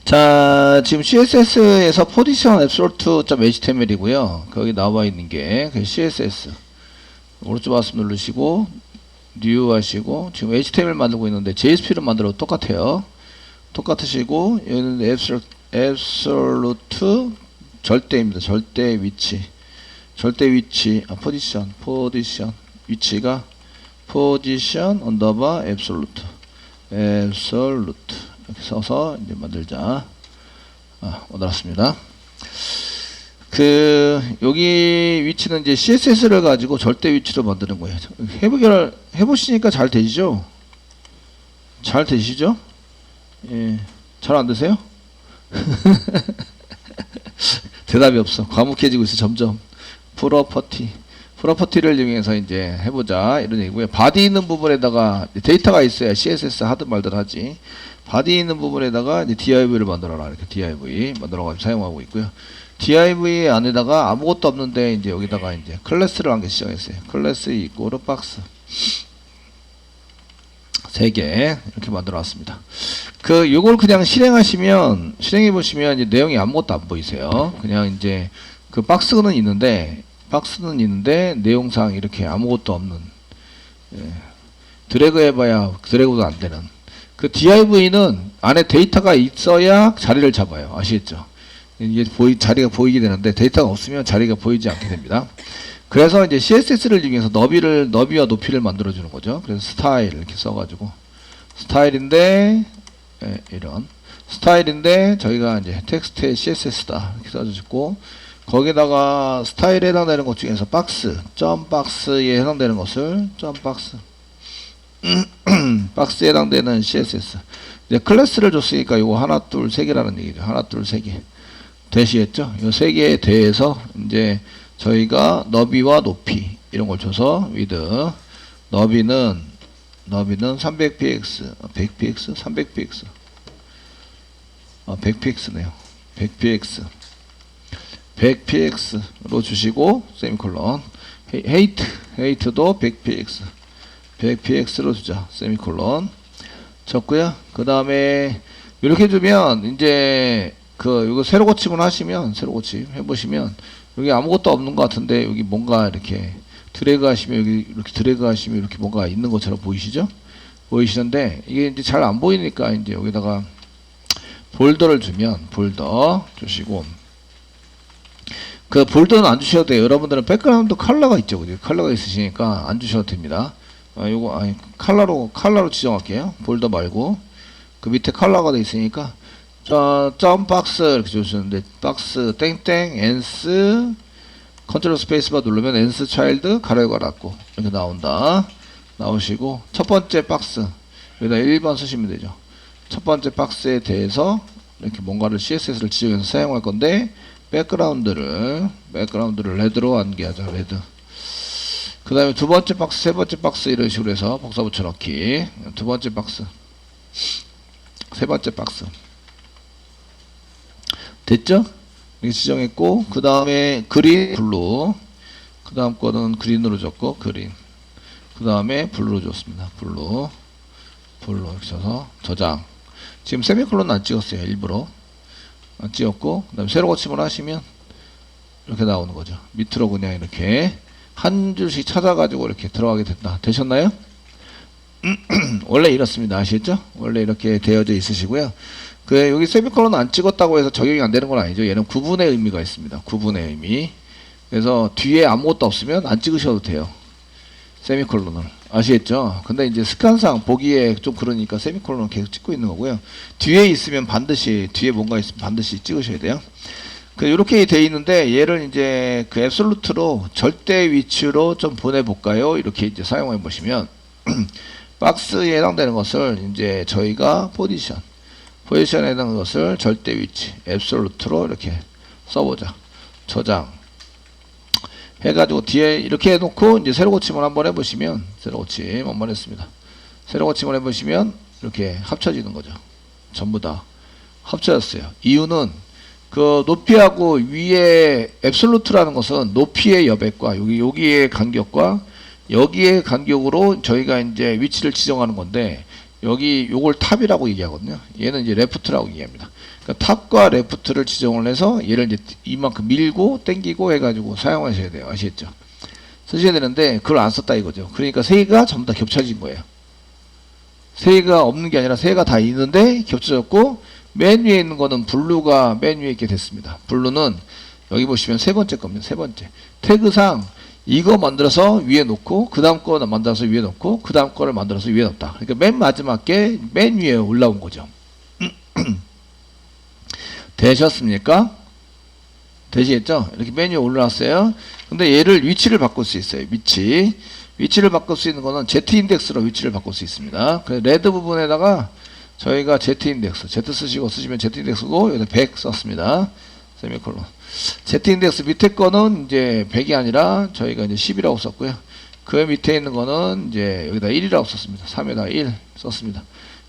자, 지금 CSS에서 position absolute.html이고요. 거기 나와 있는 게 CSS. 오른쪽 마우스 누르시고 new 하시고 지금 HTML 만들고 있는데 JSP를 만들어도 똑같아요. 똑같으시고 여기는 absolute 절대입니다. 절대 위치. 절대 위치. position 위치가 position underbar absolute. 이렇게 써서 이제 만들자. 만들었습니다. 여기 위치는 이제 CSS를 가지고 절대 위치로 만드는 거예요. 해보시니까 잘 되시죠? 잘 되시죠? 예. 잘 안 되세요? 대답이 없어. 과묵해지고 있어, 점점. 프로퍼티를 이용해서 이제 해보자. 이런 얘기고요. 바디 있는 부분에다가 데이터가 있어야 CSS 하든 말든 하지. 바디 있는 부분에다가 이제 div를 만들어라. 이렇게 div 만들어가지고 사용하고 있고요. div 안에다가 아무것도 없는데 이제 여기다가 이제 클래스를 한 개 시작했어요. 클래스 이꼬르 박스 3개 이렇게 만들어 왔습니다. 요걸 그냥 실행해 보시면 이제 내용이 아무것도 안 보이세요. 그냥 이제 박스는 있는데 내용상 이렇게 아무것도 없는, 드래그 해봐야 드래그도 안 되는. div는 안에 데이터가 있어야 자리를 잡아요. 아시겠죠? 이게 자리가 보이게 되는데 데이터가 없으면 자리가 보이지 않게 됩니다. 그래서 이제 CSS를 이용해서 너비와 높이를 만들어 주는 거죠. 그래서 스타일 이렇게 써가지고 스타일인데 이런 스타일인데 저희가 이제 텍스트에 CSS다 이렇게 써주고 거기다가 스타일에 해당되는 것 중에서 박스에 해당되는 것을 박스에 해당되는 CSS 이제 클래스를 줬으니까 이거 하나 둘 세 개라는 얘기죠. 하나 둘 세 개 대시했죠. 이 세 개에 대해서 이제 저희가 너비와 높이 이런 걸 줘서 width 너비는 300px 100px 300px 100px네요. 100px로 주시고 세미콜론 헤이트도 100px로 주자 세미콜론 쳤고요. 그 다음에 이렇게 주면 이제 이거 새로 고침을 하시면 새로 고침 해보시면 여기 아무것도 없는 것 같은데 여기 뭔가 이렇게 드래그 하시면 여기 이렇게 드래그 하시면 이렇게 뭔가 있는 것처럼 보이시죠? 보이시는데 이게 이제 잘 안 보이니까 이제 여기다가 볼더를 주면 볼더 주시고 볼더는 안 주셔도 돼요. 여러분들은 백그라운드 컬러가 있죠. 컬러가 있으시니까 안 주셔도 됩니다. 컬러로 지정할게요. 볼더 말고 밑에 컬러가 돼 있으니까 점 박스 이렇게 주시는데 박스 땡땡 엔스 컨트롤 스페이스바 누르면 엔스 차일드 가로가 닫고 이렇게 나오시고 첫 번째 박스 여기다 1번 쓰시면 되죠. 첫 번째 박스에 대해서 이렇게 뭔가를 CSS를 지정해서 사용할 건데 백그라운드를 레드로 안개하자. 레드. 그 다음에 두 번째 박스, 세 번째 박스 이런 식으로 해서 복사 붙여넣기. 두 번째 박스, 세 번째 박스 됐죠? 이렇게 지정했고 그 다음에 그린, 블루 그 다음 거는 그린으로 줬고 그린 그 다음에 블루로 줬습니다. 블루 이렇게 써서 저장. 지금 세미콜론 안 찍었어요. 일부러 안 찍었고 그 다음에 세로 고침을 하시면 이렇게 나오는 거죠. 밑으로 그냥 이렇게 한 줄씩 찾아가지고 이렇게 들어가게 된다. 되셨나요? 원래 이렇습니다. 아시겠죠? 원래 이렇게 되어져 있으시고요. 여기 세미콜론 안 찍었다고 해서 적용이 안 되는 건 아니죠. 얘는 구분의 의미가 있습니다. 구분의 의미. 그래서 뒤에 아무것도 없으면 안 찍으셔도 돼요. 세미콜론을. 아시겠죠? 근데 이제 습관상 보기에 좀 그러니까 세미콜론을 계속 찍고 있는 거고요. 뒤에 있으면 뒤에 뭔가 있으면 반드시 찍으셔야 돼요. 이렇게 돼 있는데 얘를 이제 앱솔루트로 절대 위치로 좀 보내볼까요? 이렇게 이제 사용해 보시면 박스에 해당되는 것을 이제 저희가 포지션에 해당하는 것을 절대 위치 앱솔루트로 이렇게 써보자. 저장 해가지고 뒤에 이렇게 해놓고 이제 세로 고침을 한번 해보시면 세로 고침 한번 했습니다. 세로 고침을 해보시면 이렇게 합쳐지는 거죠. 전부 다 합쳐졌어요. 이유는 높이하고 위에 앱솔루트라는 것은 높이의 여백과 여기의 간격과 여기의 간격으로 저희가 이제 위치를 지정하는 건데 여기 요걸 탑이라고 얘기하거든요. 얘는 이제 레프트라고 얘기합니다. 그러니까 탑과 레프트를 지정을 해서 얘를 이제 이만큼 밀고 당기고 해가지고 사용하셔야 돼요. 아시겠죠? 쓰셔야 되는데 그걸 안 썼다 이거죠. 그러니까 세 개가 전부 다 겹쳐진 거예요. 세 개가 없는 게 아니라 세 개가 다 있는데 겹쳐졌고, 맨 위에 있는 거는 블루가 맨 위에 있게 됐습니다. 블루는 여기 보시면 세 번째 겁니다. 세 번째. 태그상 이거 만들어서 위에 놓고 그 다음 거 만들어서 위에 놓고 그 다음 거를 만들어서 위에 놓다. 그러니까 맨 마지막 게 맨 위에 올라온 거죠. 되셨습니까? 되시겠죠? 이렇게 맨 위에 올라왔어요. 근데 얘를 위치를 바꿀 수 있어요. 위치를 바꿀 수 있는 거는 Z인덱스로 위치를 바꿀 수 있습니다. 그래서 레드 부분에다가 저희가 Z인덱스, Z 쓰시면 Z인덱스고 여기다 100 썼습니다. 세미콜론. Z인덱스 밑에 거는 이제 100이 아니라 저희가 이제 10이라고 썼고요. 그 밑에 있는 거는 이제 여기다 1이라고 썼습니다. 3에다 1 썼습니다.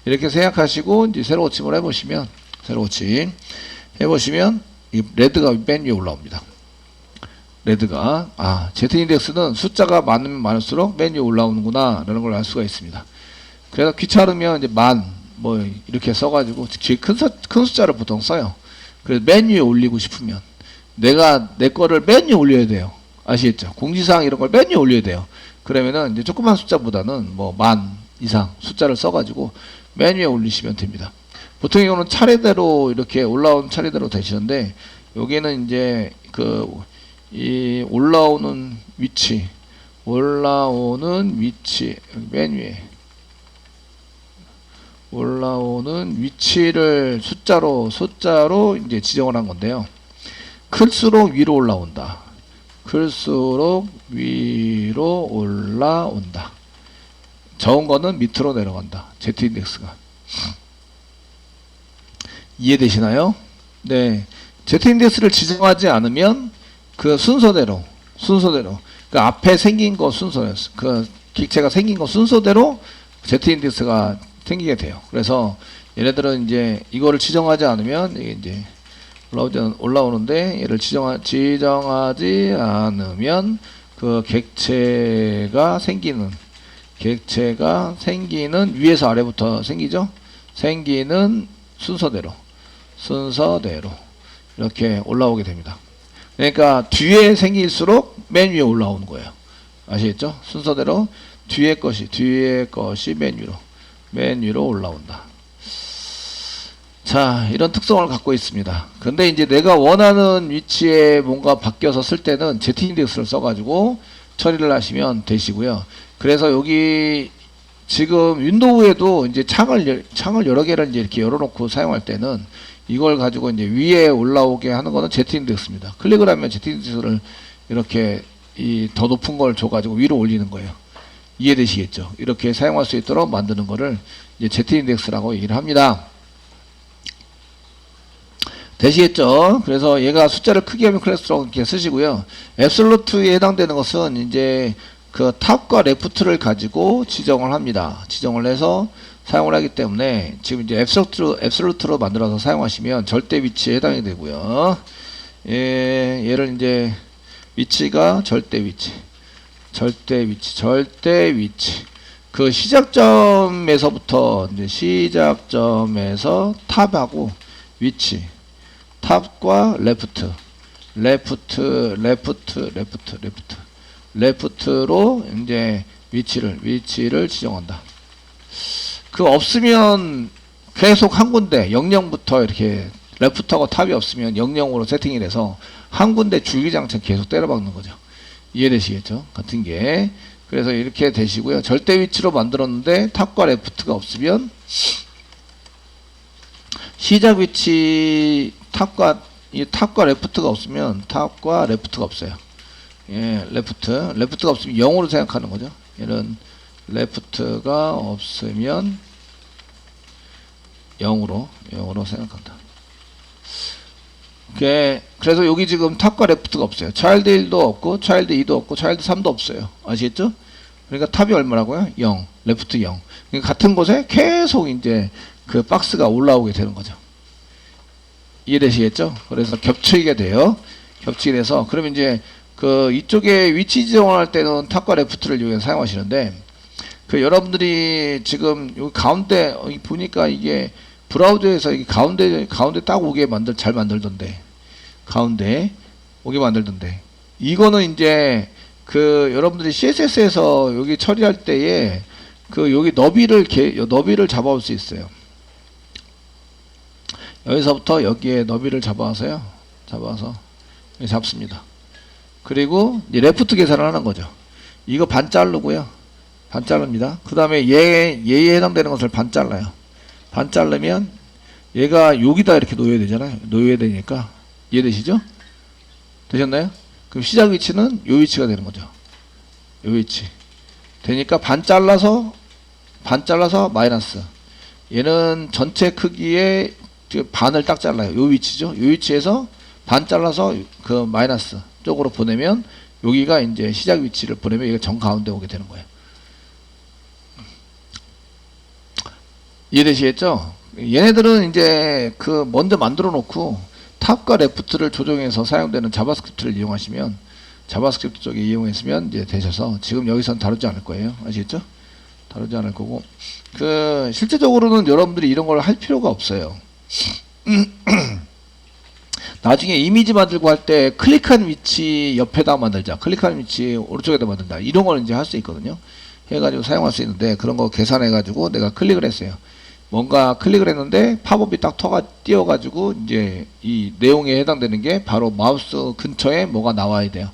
이렇게 생각하시고 이제 세로 고침을 해보시면, 이 레드가 맨 위에 올라옵니다. 레드가, Z인덱스는 숫자가 많으면 많을수록 맨 위에 올라오는구나 라는 걸 알 수가 있습니다. 그래서 귀찮으면 이제 뭐 이렇게 써가지고 제일 큰 숫자를 보통 써요. 그래서 맨 위에 올리고 싶으면 내가 내 거를 맨 위에 올려야 돼요. 아시겠죠? 공지사항 이런 걸 맨 위에 올려야 돼요. 그러면은 이제 조그만 숫자보다는 뭐 10,000 이상 숫자를 써가지고 맨 위에 올리시면 됩니다. 보통 이거는 차례대로 이렇게 올라온 차례대로 되시는데, 여기는 이제 이 올라오는 위치 맨 위에 올라오는 위치를 숫자로 이제 지정을 한 건데요. 클수록 위로 올라온다. 적은 거는 밑으로 내려간다. Z인덱스가. 이해되시나요? 네. Z인덱스를 지정하지 않으면 그 순서대로 그 앞에 생긴 거 순서였어. 그 객체가 생긴 거 순서대로 Z인덱스가 생기게 돼요. 그래서 얘네들은 이제 이거를 지정하지 않으면 이게 이제 올라오는데, 얘를 지정하지 않으면 그 객체가 생기는 위에서 아래부터 생기는 순서대로 이렇게 올라오게 됩니다. 그러니까 뒤에 생길수록 맨 위에 올라오는 거예요. 아시겠죠? 순서대로 뒤에 것이 맨 위로 올라온다. 자, 이런 특성을 갖고 있습니다. 근데 이제 내가 원하는 위치에 뭔가 바뀌어서 쓸 때는 Z인덱스를 써가지고 처리를 하시면 되시고요. 그래서 여기 지금 윈도우에도 이제 창을 여러 개를 이제 이렇게 열어놓고 사용할 때는 이걸 가지고 이제 위에 올라오게 하는 거는 Z인덱스입니다. 클릭을 하면 Z인덱스를 이렇게 더 높은 걸 줘가지고 위로 올리는 거예요. 이해되시겠죠? 이렇게 사용할 수 있도록 만드는 거를 이제 Z인덱스라고 얘기를 합니다. 되시겠죠? 그래서 얘가 숫자를 크게 하면 클래스로 이렇게 쓰시고요. 앱솔루트에 해당되는 것은 이제 그 탑과 레프트를 가지고 지정을 합니다. 지정을 해서 사용을 하기 때문에 지금 이제 앱솔루트로 만들어서 사용하시면 절대 위치에 해당이 되고요. 얘를 이제 위치가 절대 위치. 그 시작점에서부터 이제 시작점에서 탑하고 위치. 탑과 레프트로 이제 위치를 지정한다. 그 없으면 계속 한 군데 00부터 이렇게 레프트하고 탑이 없으면 00으로 세팅이 돼서 한 군데 줄기장창 계속 때려박는 거죠. 이해되시겠죠? 같은 게. 그래서 이렇게 되시고요. 절대 위치로 만들었는데 탑과 레프트가 없으면 시작 위치 탑과 레프트가 없으면 탑과 레프트가 없어요. 예, 레프트가 없으면 0으로 생각하는 거죠. 얘는 레프트가 없으면 0으로 생각한다. 그래서 여기 지금 탑과 레프트가 없어요. 차일드 1도 없고 차일드 2도 없고 차일드 3도 없어요. 아시겠죠? 그러니까 탑이 얼마라고요? 0, 레프트 0. 그러니까 같은 곳에 계속 이제 그 박스가 올라오게 되는 거죠. 이해되시겠죠? 그래서 겹치게 돼요. 그러면 이제 그 이쪽에 위치 지정을 할 때는 탑과 레프트를 이용해서 사용하시는데, 그 여러분들이 지금 여기 가운데 여기 보니까 이게 브라우저에서 이게 가운데 딱 오게 잘 만들던데, 가운데 오게 만들던데, 이거는 이제 그 여러분들이 CSS에서 여기 처리할 때에 그 여기 너비를 잡아올 수 있어요. 여기서부터 여기에 너비를 잡아서 여기 잡습니다. 그리고 이제 레프트 계산을 하는 거죠. 이거 반 자르고요. 반 자릅니다. 그 다음에 얘에 해당되는 것을 반 잘라요. 반 자르면 얘가 여기다 이렇게 놓여야 되잖아요. 놓여야 되니까. 이해되시죠? 되셨나요? 그럼 시작 위치는 요 위치가 되는 거죠. 요 위치. 되니까 반 잘라서 마이너스. 얘는 전체 크기의 반을 딱 잘라요. 요 위치죠. 요 위치에서 반 잘라서 그 마이너스 쪽으로 보내면 여기가 이제 시작 위치를 보내면 이게 정 가운데 오게 되는 거예요. 이해되시겠죠? 얘네들은 이제 그 먼저 만들어 놓고 탑과 레프트를 조정해서 사용되는 자바스크립트를 이용하시면, 자바스크립트 쪽에 이용했으면 이제 되셔서 지금 여기서는 다루지 않을 거예요. 아시겠죠? 다루지 않을 거고, 그 실제적으로는 여러분들이 이런 걸 할 필요가 없어요. 나중에 이미지 만들고 할 때 클릭한 위치 옆에다 만들자, 클릭한 위치 오른쪽에다 만든다, 이런 걸 이제 할 수 있거든요. 해가지고 사용할 수 있는데, 그런 거 계산해가지고 내가 클릭을 했어요. 뭔가 클릭을 했는데 팝업이 딱 띄어가지고 이제 이 내용에 해당되는 게 바로 마우스 근처에 뭐가 나와야 돼요.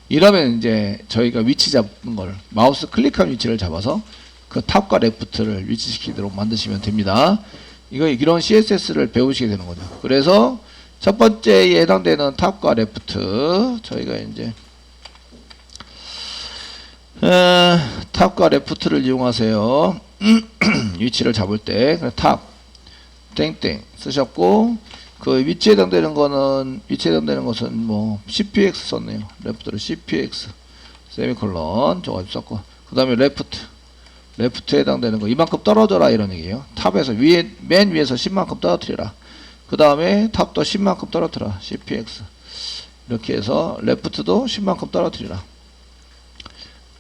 이러면 이제 저희가 위치 잡는 걸, 마우스 클릭한 위치를 잡아서 그 탑과 레프트를 위치시키도록 만드시면 됩니다. 이런 CSS를 배우시게 되는 거죠. 그래서 첫 번째에 해당되는 탑과 레프트, 저희가 이제 탑과 레프트를 이용하세요. 위치를 잡을 때 탑 땡땡 쓰셨고, 그 위치에 해당되는 것은 뭐 CPX 썼네요. 레프트를 CPX 세미콜론 저거 썼고, 그 다음에 레프트에 해당되는 거 이만큼 떨어져라 이런 얘기예요. 탑에서 맨 위에서 10만큼 떨어뜨려라. 그 다음에 탑도 10만큼 떨어뜨려라. CPX 이렇게 해서 레프트도 10만큼 떨어뜨리라.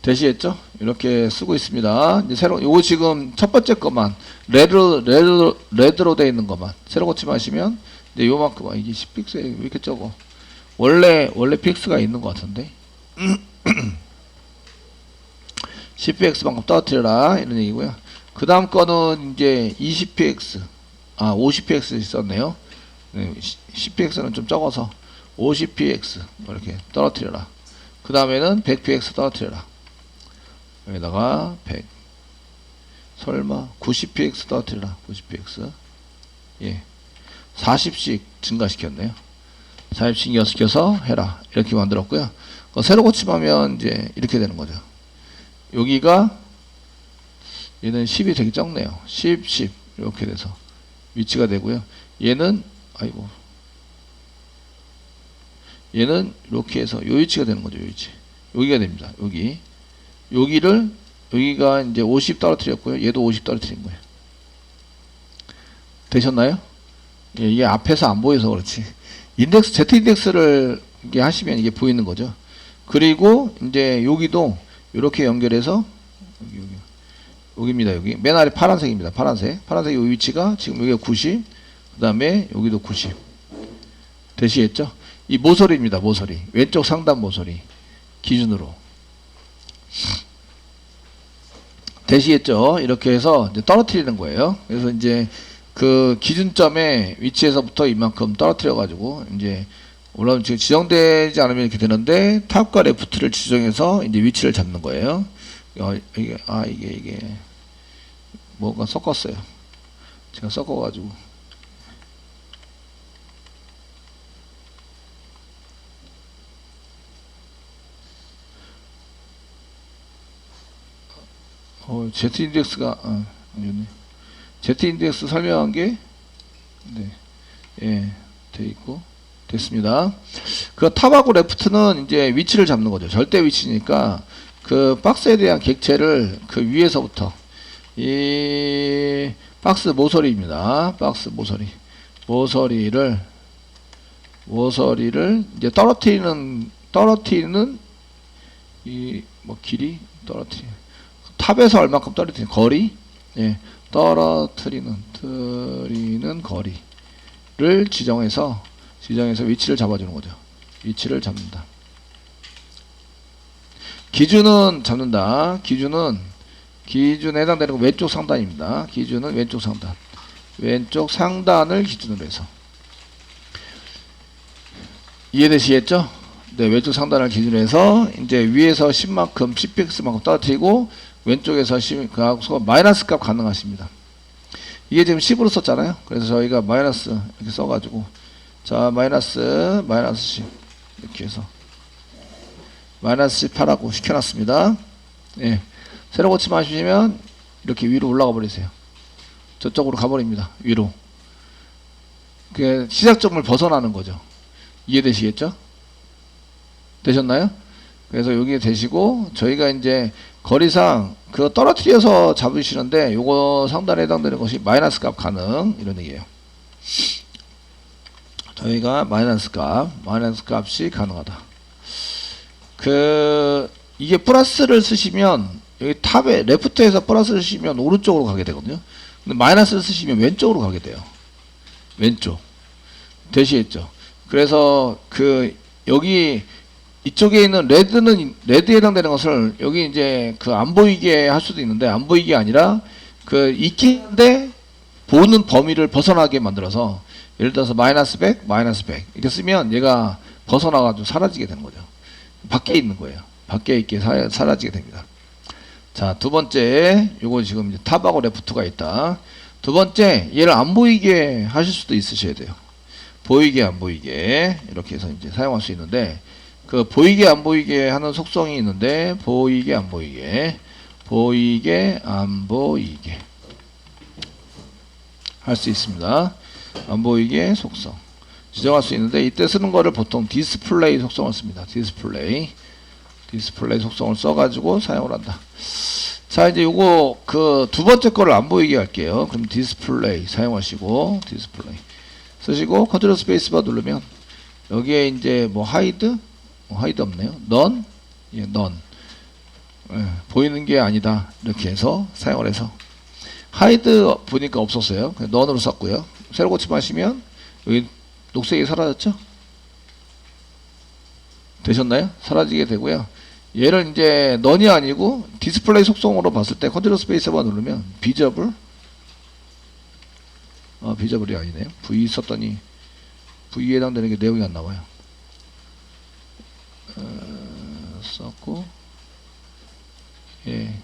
되시겠죠? 이렇게 쓰고 있습니다. 이제 요거 지금 첫 번째 것만 레드로 되어 있는 것만 새로 고침하시면 이제 요만큼, 이게 10픽스에 왜 이렇게 적어? 원래 픽스가 있는 것 같은데 10px만큼 떨어뜨려라 이런 얘기고요. 그 다음 거는 이제 20px 50px 있었네요. 네, 10px는 좀 적어서 50px 이렇게 떨어뜨려라. 그 다음에는 100px 떨어뜨려라. 여기다가 100, 설마 90px 떨어뜨려라. 90px, 예, 40씩 증가시켰네요. 40씩 연습시켜서 해라 이렇게 만들었고요. 새로 고침하면 이제 이렇게 되는 거죠. 여기가 얘는 10이 되게 적네요. 10 이렇게 돼서 위치가 되고요. 얘는 얘는 이렇게 해서 요 위치가 되는 거죠. 요 위치, 여기가 됩니다. 여기가 이제 50 떨어뜨렸고요. 얘도 50 떨어뜨린 거예요. 되셨나요? 예, 이게 앞에서 안 보여서 그렇지. Z 인덱스를 이게 하시면 이게 보이는 거죠. 그리고 이제 여기도 이렇게 연결해서 여기입니다. 여기 맨 아래 파란색입니다. 파란색 이 위치가 지금 여기가 90, 그 다음에 여기도 90. 되시겠죠? 이 모서리입니다. 모서리, 왼쪽 상단 모서리 기준으로. 되시겠죠? 이렇게 해서 이제 떨어뜨리는 거예요. 그래서 이제 그 기준점의 위치에서부터 이만큼 떨어뜨려 가지고 이제 물론 지금 지정되지 않으면 이렇게 되는데 탑과 레프트를 지정해서 이제 위치를 잡는 거예요. 이게 뭔가 섞었어요. 제가 섞어가지고 Z 인덱스가 Z 인덱스 설명한 게 돼 있고 됐습니다. 그 탑하고 레프트는 이제 위치를 잡는 거죠. 절대 위치니까 그 박스에 대한 객체를 그 위에서부터 이 박스 모서리입니다. 박스 모서리를 이제 떨어뜨리는 이 뭐 길이 떨어뜨리 탑에서 얼마큼 떨어뜨리는 거리, 예, 떨어뜨리는 거리를 지정해서 위치를 잡아주는 거죠. 위치를 잡는다. 기준은 잡는다. 기준에 해당되는 건 왼쪽 상단입니다. 기준은 왼쪽 상단. 왼쪽 상단을 기준으로 해서. 이해되시겠죠? 네, 왼쪽 상단을 기준으로 해서 이제 위에서 10만큼, 10px만큼 떨어뜨리고 왼쪽에서 10, 그 마이너스 값 가능하십니다. 이게 지금 10으로 썼잖아요. 그래서 저희가 마이너스 이렇게 써가지고 자, 마이너스 10 이렇게 해서 마이너스 18하고 시켜놨습니다. 예. 새로 고치 마시면 이렇게 위로 올라가 버리세요. 저쪽으로 가버립니다. 위로. 그 시작점을 벗어나는 거죠. 이해되시겠죠? 되셨나요? 그래서 여기에 되시고 저희가 이제 거리상 그거 떨어뜨려서 잡으시는데 요거 상단에 해당되는 것이 마이너스 값 가능 이런 얘기예요. 저희가 마이너스 값이 가능하다. 이게 플러스를 쓰시면 여기 탑에 레프트에서 플러스를 쓰시면 오른쪽으로 가게 되거든요. 근데 마이너스를 쓰시면 왼쪽으로 가게 돼요. 왼쪽. 되시겠죠? 그래서 여기 이쪽에 있는 레드에 해당되는 것을 여기 이제 안 보이게 할 수도 있는데 안 보이게 아니라 있긴 한데 보는 범위를 벗어나게 만들어서 예를 들어서 마이너스 100 이렇게 쓰면 얘가 벗어나가지고 사라지게 되는 거죠. 밖에 있는 거예요. 밖에 있게 사라지게 됩니다. 자, 두 번째, 요거 지금 이제 탑하고 레프트가 있다. 두 번째, 얘를 안 보이게 하실 수도 있으셔야 돼요. 보이게 안 보이게 이렇게 해서 이제 사용할 수 있는데 보이게 안 보이게 하는 속성이 있는데 보이게 안 보이게 할 수 있습니다. 안 보이게 속성 지정할 수 있는데 이때 쓰는 거를 보통 디스플레이 속성을 씁니다. 디스플레이 속성을 써가지고 사용을 한다. 자, 이제 요거 두 번째 거를 안 보이게 할게요. 그럼 디스플레이 사용하시고 디스플레이 쓰시고 컨트롤 스페이스바 누르면 여기에 이제 하이드 없네요. 넌 보이는 게 아니다 이렇게 해서 사용을 해서 하이드 보니까 없었어요. 넌으로 썼고요. 새로 고침하시면 여기 녹색이 사라졌죠? 되셨나요? 사라지게 되고요. 얘를 이제 넌이 아니고 디스플레이 속성으로 봤을 때 컨트롤 스페이스바 누르면 비저블 비저블이 아니네요. V 썼더니 V에 해당되는 게 내용이 안 나와요. 썼고 예.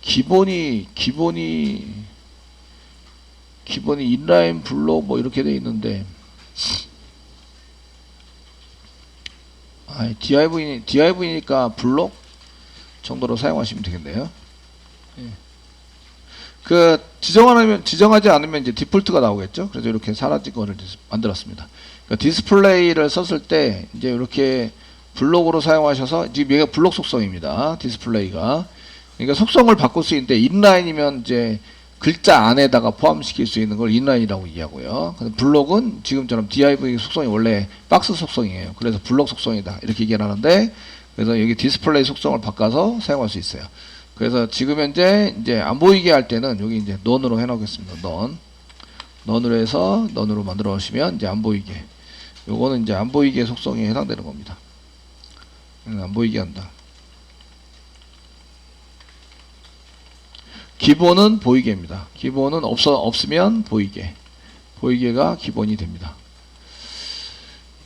기본이 인라인 블록 이렇게 돼 있는데 DIV니까 블록 정도로 사용하시면 되겠네요. 예. 지정하지 않으면 이제 디폴트가 나오겠죠. 그래서 이렇게 사라진 거를 만들었습니다. 그러니까 디스플레이를 썼을 때 이제 이렇게 블록으로 사용하셔서 지금 얘가 블록 속성입니다. 디스플레이가. 그러니까 속성을 바꿀 수 있는데 인라인이면 이제 글자 안에다가 포함시킬 수 있는 걸 인라인이라고 이해하고요. 근데 블록은 지금처럼 div 속성이 원래 박스 속성이에요. 그래서 블록 속성이다 이렇게 얘기를 하는데 그래서 여기 디스플레이 속성을 바꿔서 사용할 수 있어요. 그래서 지금 현재 이제 안 보이게 할 때는 여기 이제 넌으로 해놓겠습니다. 넌으로 해서 넌으로 만들어 놓으시면 이제 안 보이게. 요거는 이제 안 보이게 속성에 해당되는 겁니다. 안 보이게 한다. 기본은 보이게입니다. 기본은 없으면 보이게가 기본이 됩니다.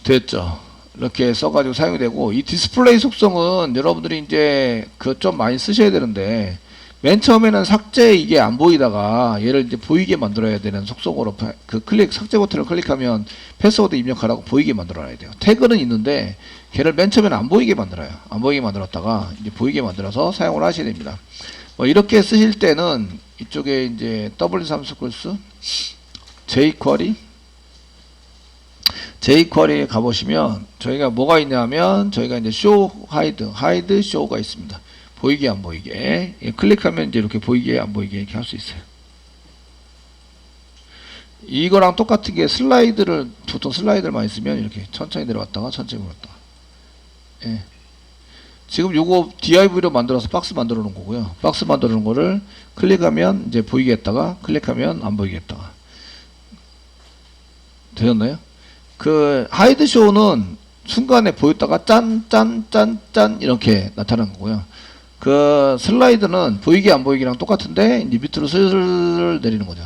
됐죠? 이렇게 써가지고 사용이 되고, 이 디스플레이 속성은 여러분들이 이제 좀 많이 쓰셔야 되는데, 맨 처음에는 삭제 이게 안 보이다가 얘를 이제 보이게 만들어야 되는 속성으로 삭제 버튼을 클릭하면 패스워드 입력하라고 보이게 만들어놔야 돼요. 태그는 있는데 걔를 맨 처음에는 안 보이게 만들어요. 안 보이게 만들었다가 이제 보이게 만들어서 사용을 하셔야 됩니다. 이렇게 쓰실 때는 이쪽에 이제 W3스쿨스 jQuery에 가보시면 저희가 뭐가 있냐면 저희가 이제 show, hide, show가 있습니다. 보이게 안 보이게. 클릭하면 이제 이렇게 보이게 안 보이게 이렇게 할 수 있어요. 이거랑 똑같은 게 슬라이드를, 보통 슬라이드를 많이 쓰면 이렇게 천천히 내려왔다가 천천히 올랐다가. 예. 지금 요거 DIV로 만들어서 박스 만들어 놓은 거고요. 박스 만들어 놓은 거를 클릭하면 이제 보이게 했다가 클릭하면 안 보이게 했다가. 되셨나요? 그 하이드 쇼는 순간에 보였다가 짠 이렇게 나타나는 거고요. 그 슬라이드는 보이게 안 보이기랑 똑같은데 이제 밑으로 슬슬 내리는 거죠.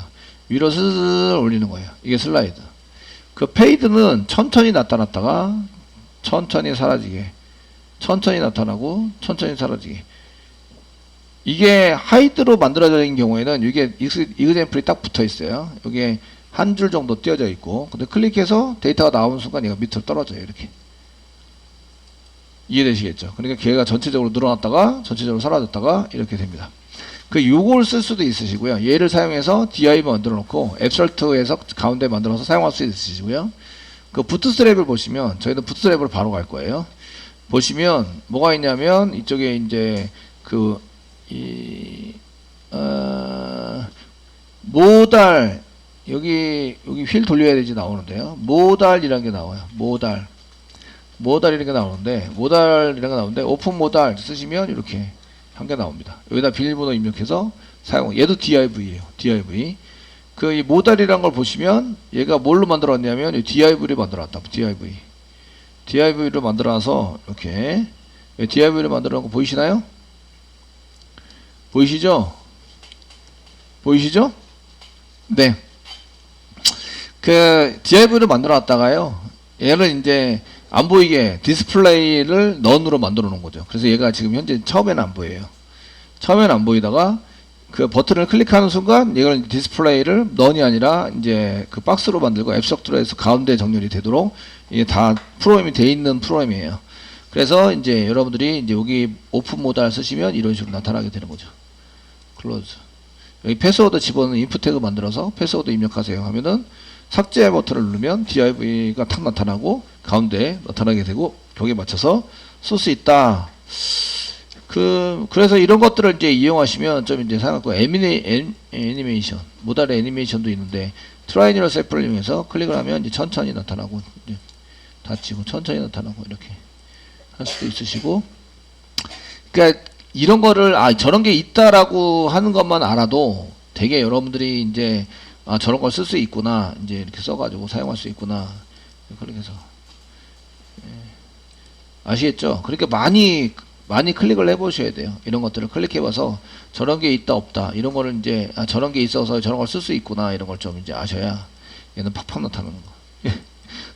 위로 슬슬 올리는 거예요. 이게 슬라이드. 그 페이드는 천천히 나타났다가 천천히 사라지게, 천천히 나타나고 천천히 사라지게. 이게 하이드로 만들어진 경우에는 이게 이그젠플이 딱 붙어 있어요. 여기에 한 줄 정도 띄어져 있고, 근데 클릭해서 데이터가 나오는 순간 얘가 밑으로 떨어져요. 이렇게. 이해되시겠죠? 그러니까 걔가 전체적으로 늘어났다가 전체적으로 사라졌다가 이렇게 됩니다. 그 요걸 쓸 수도 있으시고요. 얘를 사용해서 div 만들어 놓고 앱설트에서 가운데 만들어서 사용할 수 있으시고요. 그 부트스트랩을 보시면, 저희는 부트스트랩으로 바로 갈 거예요. 보시면 뭐가 있냐면 이쪽에 이제 그 모달, 여기 휠 돌려야 되지 나오는데요. 모달이라는 게 나와요. 모달이라는 게 나오는데 오픈 모달 쓰시면 이렇게 한 개 나옵니다. 여기다 비밀번호 입력해서 사용. 얘도 DIV예요. DIV. 그 이 모달이라는 걸 보시면 얘가 뭘로 만들었냐면 DIV를 만들어놨다. DIV를 만들어서 이렇게 DIV를 만들어 놓은 거 보이시나요? 보이시죠? 네. 그 DIV를 만들어 놨다가요. 얘를 이제 안 보이게 디스플레이를 넌으로 만들어 놓은 거죠. 그래서 얘가 지금 현재 처음에는 안 보여요. 처음에는 안 보이다가 그 버튼을 클릭하는 순간 이걸 디스플레이를 넌이 아니라 이제 그 박스로 만들고 앱스트로에서 가운데 정렬이 되도록 이게 다 프로그램이 돼 있는 프로그램이에요. 그래서 이제 여러분들이 이제 여기 오픈 모달 쓰시면 이런 식으로 나타나게 되는 거죠. 클로즈. 여기 패스워드 집어넣는 인풋 태그 만들어서 패스워드 입력하세요 하면은 삭제 버튼을 누르면 DIV가 탁 나타나고 가운데 나타나게 되고 거기에 맞춰서 쓸 수 있다. 그래서 이런 것들을 이제 이용하시면 좀 이제 생각하고 애니메이션, 모달의 애니메이션도 있는데 트라이앵글 셀프를 이용해서 클릭을 하면 이제 천천히 나타나고 이제 닫히고 천천히 나타나고 이렇게 할 수도 있으시고. 그러니까 이런 거를 저런 게 있다라고 하는 것만 알아도 되게 여러분들이 이제 저런 걸 쓸 수 있구나, 이제 이렇게 써가지고 사용할 수 있구나, 그렇게 해서 아시겠죠? 그러니까 많이 클릭을 해보셔야 돼요. 이런 것들을 클릭해봐서 저런 게 있다 없다 이런 거를 이제 저런 게 있어서 저런 걸 쓸 수 있구나 이런 걸 좀 이제 아셔야 얘는 팍팍 나타나는 거.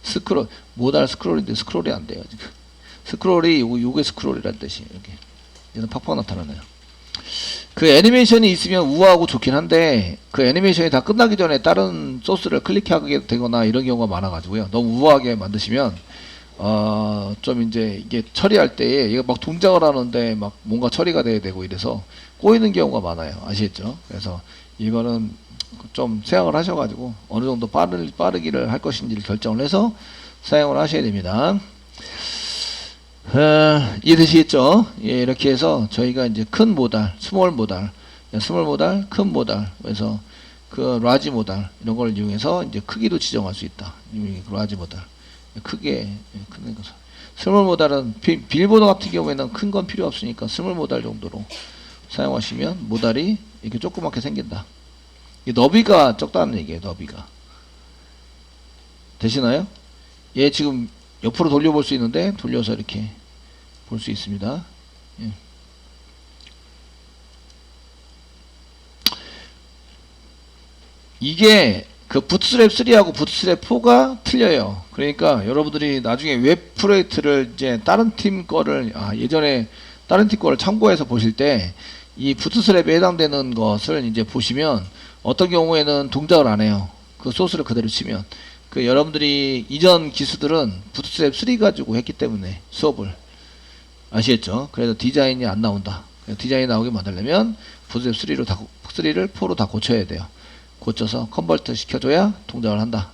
스크롤, 모달 스크롤인데 스크롤이 안 돼요 지금. 스크롤이 요게 스크롤이란 뜻이 이렇게 얘는 팍팍 나타나네요. 그 애니메이션이 있으면 우아하고 좋긴 한데 그 애니메이션이 다 끝나기 전에 다른 소스를 클릭하게 되거나 이런 경우가 많아가지고요. 너무 우아하게 만드시면 좀 이제 이게 처리할 때에 얘가 막 동작을 하는데 막 뭔가 처리가 돼야 되고 이래서 꼬이는 경우가 많아요. 아시겠죠? 그래서 이거는 좀 생각을 하셔가지고 어느 정도 빠르기를 할 것인지를 결정을 해서 사용을 하셔야 됩니다. 이해되시겠죠? 예, 이렇게 해서 저희가 이제 큰 모달, 스몰 모달, 큰 모달, 그래서 그 라지 모달 이런 걸 이용해서 이제 크기도 지정할 수 있다. 라지 모달 크게 큰 거. 스몰 모달은 비밀번호 같은 경우에는 큰 건 필요 없으니까 스몰 모달 정도로 사용하시면 모달이 이렇게 조그맣게 생긴다. 이 너비가 적다는 얘기예요. 너비가 되시나요? 얘 지금 옆으로 돌려볼 수 있는데 돌려서 이렇게 볼 수 있습니다. 예. 이게 그 부트스트랩 3하고 부트스트랩 4가 틀려요. 그러니까 여러분들이 나중에 웹 프로젝트를 이제 다른 팀 거를 예전에 다른 팀 거를 참고해서 보실 때 이 부트스트랩에 해당되는 것을 이제 보시면 어떤 경우에는 동작을 안 해요. 그 소스를 그대로 치면. 그 여러분들이 이전 기수들은 부트스트랩 3 가지고 했기 때문에 수업을 아시겠죠? 그래서 디자인이 안 나온다. 디자인이 나오게 만들려면 부트스트랩 3를 4로 다 고쳐야 돼요. 고쳐서 컨버트 시켜줘야 동작을 한다.